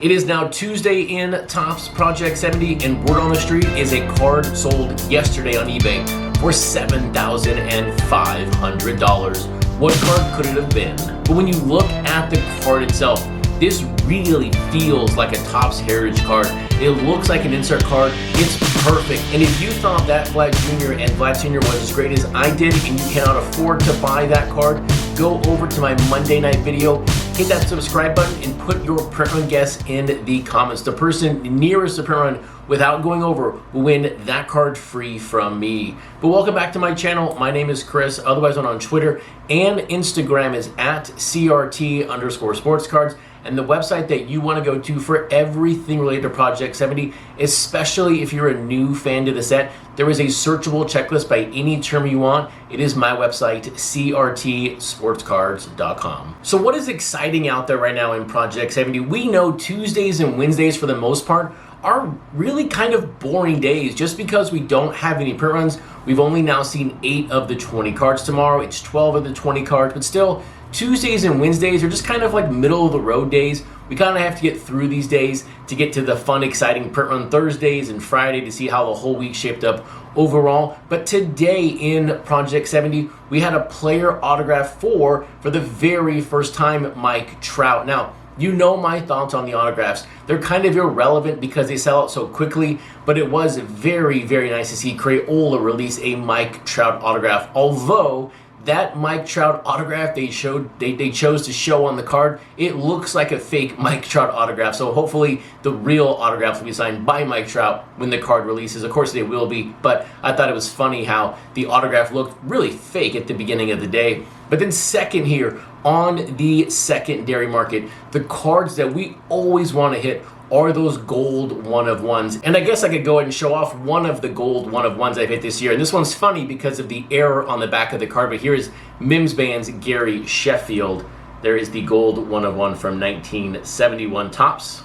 It is now Tuesday in Topps Project 70, and word on the street is a card sold yesterday on eBay for $7,500. What card could it have been? But when you look at the card itself, this really feels like a Topps Heritage card. It looks like an insert card. It's perfect. And if you thought that Vlad Jr. and Vlad Sr. was as great as I did and you cannot afford to buy that card, go over to my Monday night video, hit that subscribe button, and put your print run guess in the comments. The person nearest the print run without going over will win that card free from me. But welcome back to my channel. My name is Chris, otherwise known on Twitter and Instagram is at CRT_sportscards. And the website that you want to go to for everything related to Project 70, especially if you're a new fan to the set, there is a searchable checklist by any term you want. It is my website, CRTsportscards.com. So what is exciting out there right now in Project 70? We know Tuesdays and Wednesdays, for the most part, are really kind of boring days just because we don't have any print runs. We've only now seen 8 of the 20 cards. Tomorrow it's 12 of the 20 cards, but still, Tuesdays and Wednesdays are just kind of like middle of the road days. We kind of have to get through these days to get to the fun, exciting print run Thursdays and Friday to see how the whole week shaped up overall. But today in Project 70, we had a player autograph for the very first time, Mike Trout. Now, you know my thoughts on the autographs. They're kind of irrelevant because they sell out so quickly, but it was very, very nice to see Crayola release a Mike Trout autograph. Although that Mike Trout autograph they chose to show on the card, it looks like a fake Mike Trout autograph. So hopefully the real autographs will be signed by Mike Trout when the card releases. Of course they will be, but I thought it was funny how the autograph looked really fake at the beginning of the day. But then second here, on the secondary market, the cards that we always want to hit are those gold one-of-ones. And I guess I could go ahead and show off one of the gold one-of-ones I've hit this year. And this one's funny because of the error on the back of the card, but here is Mims Band's Gary Sheffield. There is the gold one-of-one from 1971 Topps.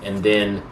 And then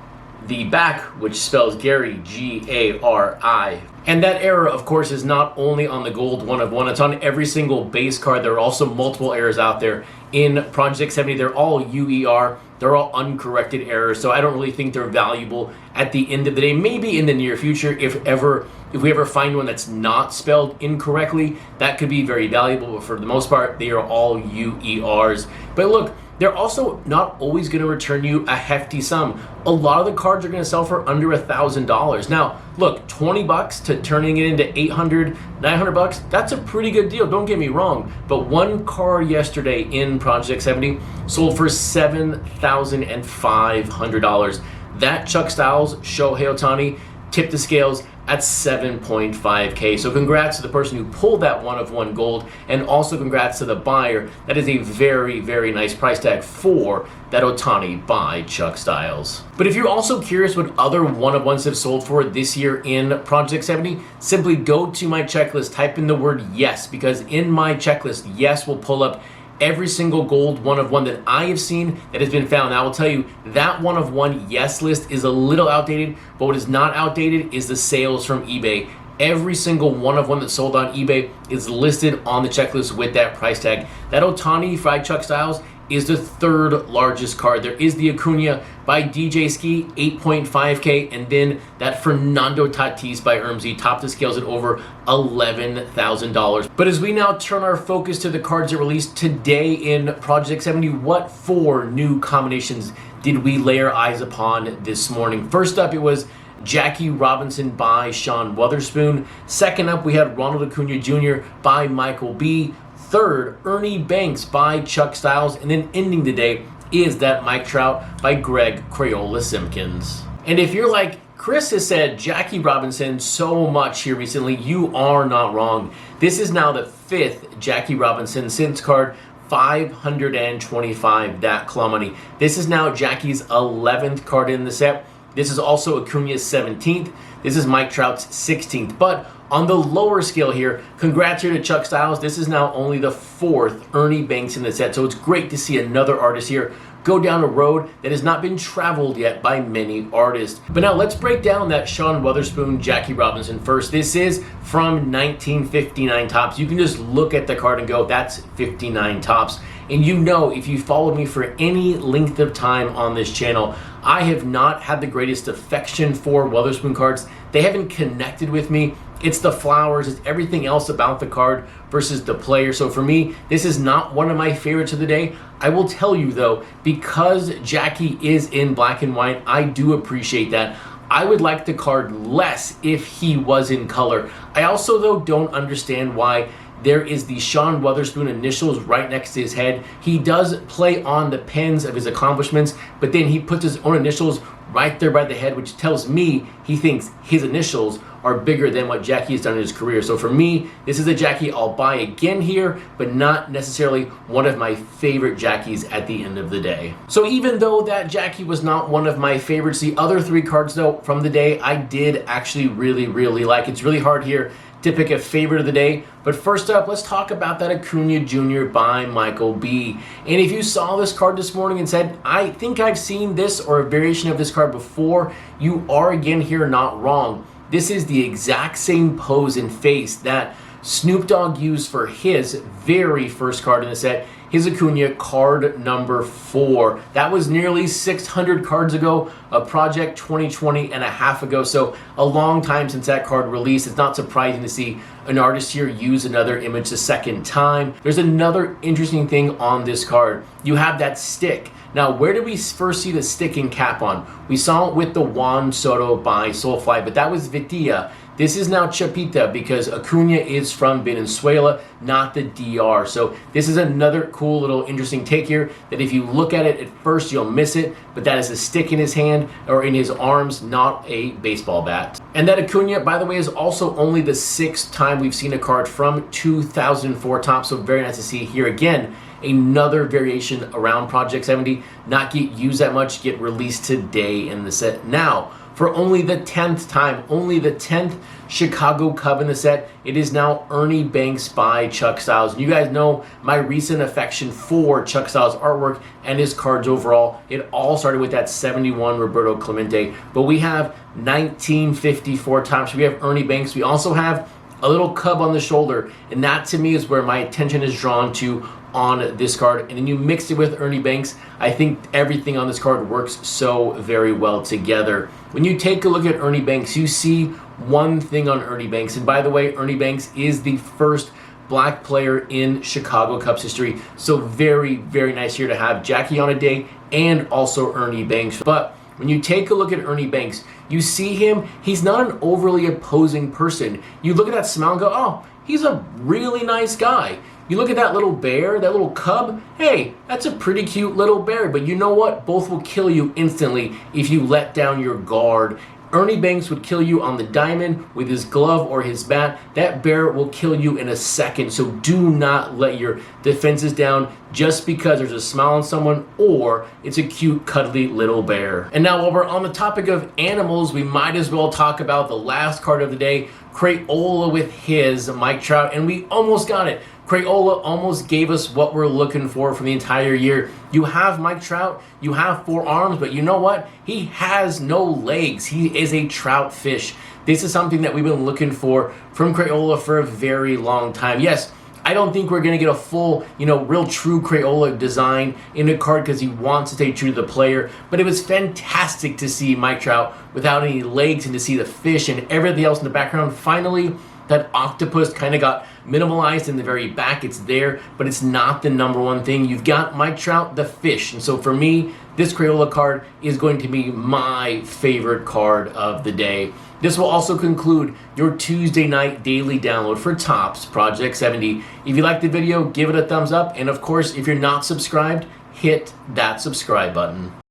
the back, which spells Gary, G-A-R-I. And that error, of course, is not only on the gold one-of-one, it's on every single base card. There are also multiple errors out there in Project 70. They're all UER. They're all uncorrected errors, so I don't really think they're valuable at the end of the day. Maybe in the near future, if we ever find one that's not spelled incorrectly, that could be very valuable, but for the most part, they are all UERs. But look, they're also not always going to return you a hefty sum. A lot of the cards are going to sell for under $1,000. Now, look, 20 bucks to turning it into 800, 900 bucks, that's a pretty good deal, don't get me wrong. But one card yesterday in Project 70 sold for $7,500. That Chuck Stiles, Shohei Ohtani, tipped the scales at 7.5K. So congrats to the person who pulled that one-of-one gold, and also congrats to the buyer. That is a very, very nice price tag for that Ohtani by Chuck Stiles. But if you're also curious what other one-of-ones have sold for this year in Project 70, simply go to my checklist, type in the word yes, because in my checklist, yes will pull up every single gold one-of-one that I have seen that has been found. Now, I will tell you, that one-of-one yes list is a little outdated, but what is not outdated is the sales from eBay. Every single one-of-one that's sold on eBay is listed on the checklist with that price tag. That Ohtani by Chuck Stiles is the third largest card. There is the Acuna by DJ Ski, 8.5K, and then that Fernando Tatis by Ermsey topped the scales at over $11,000. But as we now turn our focus to the cards that released today in Project 70, what 4 new combinations did we lay our eyes upon this morning? First up, it was Jackie Robinson by Sean Weatherspoon. Second up, we had Ronald Acuna Jr. by Michael B. Third, Ernie Banks by Chuck Stiles. And then ending the day is that Mike Trout by Greg Crayola Simpkins. And if you're like, Chris has said Jackie Robinson so much here recently, you are not wrong. This is now the 5th Jackie Robinson since card 525, that claw money. This is now Jackie's 11th card in the set. This is also Acuna's 17th. This is Mike Trout's 16th. But on the lower scale here, congrats here to Chuck Stiles. This is now only the 4th Ernie Banks in the set. So it's great to see another artist here go down a road that has not been traveled yet by many artists. But now let's break down that Sean Weatherspoon Jackie Robinson first. This is from 1959 Topps. You can just look at the card and go, that's 59 Topps. And you know, if you followed me for any length of time on this channel, I have not had the greatest affection for Weatherspoon cards. They haven't connected with me. It's the flowers, it's everything else about the card versus the player. So for me, this is not one of my favorites of the day. I will tell you though, because Jackie is in black and white, I do appreciate that. I would like the card less if he was in color. I also though don't understand why there is the Sean Weatherspoon initials right next to his head. He does play on the pens of his accomplishments, but then he puts his own initials right there by the head, which tells me he thinks his initials are bigger than what Jackie has done in his career. So for me, this is a Jackie I'll buy again here, but not necessarily one of my favorite Jackies at the end of the day. So even though that Jackie was not one of my favorites, the other three cards though from the day I did actually really like. It's really hard here to pick a favorite of the day. But first up, let's talk about that Acuna Jr. by Michael B. And if you saw this card this morning and said, I think I've seen this or a variation of this card before, you are again here not wrong. This is the exact same pose and face that Snoop Dogg used for his very first card in the set, his Acuna card number 4. That was nearly 600 cards ago, a project 2020 and a half ago. So a long time since that card released. It's not surprising to see an artist here use another image the second time. There's another interesting thing on this card. You have that stick. Now, where did we first see the stick and cap on? We saw it with the Juan Soto by Soulfly, but that was Vitia. This is now Chapita because Acuna is from Venezuela, not the DR. So this is another cool little interesting take here that if you look at it at first, you'll miss it, but that is a stick in his hand or in his arms, not a baseball bat. And that Acuna, by the way, is also only the 6th time we've seen a card from 2004 top. So very nice to see here again. Another variation around Project 70, not get used that much, get released today in the set. Now, for only the 10th time, only the 10th Chicago Cub in the set, it is now Ernie Banks by Chuck Stiles. And you guys know my recent affection for Chuck Stiles' artwork and his cards overall. It all started with that 71 Roberto Clemente, but we have 1954 times. So we have Ernie Banks. We also have a little cub on the shoulder, and that to me is where my attention is drawn to on this card. And then you mix it with Ernie Banks, I think everything on this card works so very well together. When you take a look at Ernie Banks, you see one thing on Ernie Banks, and by the way, Ernie Banks is the first black player in Chicago Cubs history, so very nice here to have Jackie on a day and also Ernie Banks. But when you take a look at Ernie Banks, you see him, he's not an overly opposing person. You look at that smile and go, oh, he's a really nice guy. You look at that little bear, that little cub, hey, that's a pretty cute little bear, but you know what? Both will kill you instantly if you let down your guard. Ernie Banks would kill you on the diamond with his glove or his bat. That bear will kill you in a second, so do not let your defenses down just because there's a smile on someone or it's a cute, cuddly little bear. And now while we're on the topic of animals, we might as well talk about the last card of the day, Crayola with his Mike Trout, and we almost got it. Crayola almost gave us what we're looking for the entire year. You have Mike Trout, you have 4 arms, but you know what? He has no legs. He is a trout fish. This is something that we've been looking for from Crayola for a very long time. Yes, I don't think we're going to get a full, real true Crayola design in a card because he wants to stay true to the player, but it was fantastic to see Mike Trout without any legs and to see the fish and everything else in the background. Finally, that octopus kind of got minimalized in the very back. It's there, but it's not the number one thing. You've got Mike Trout, the fish. And so for me, this Crayola card is going to be my favorite card of the day. This will also conclude your Tuesday night daily download for Topps Project 70. If you liked the video, give it a thumbs up. And of course, if you're not subscribed, hit that subscribe button.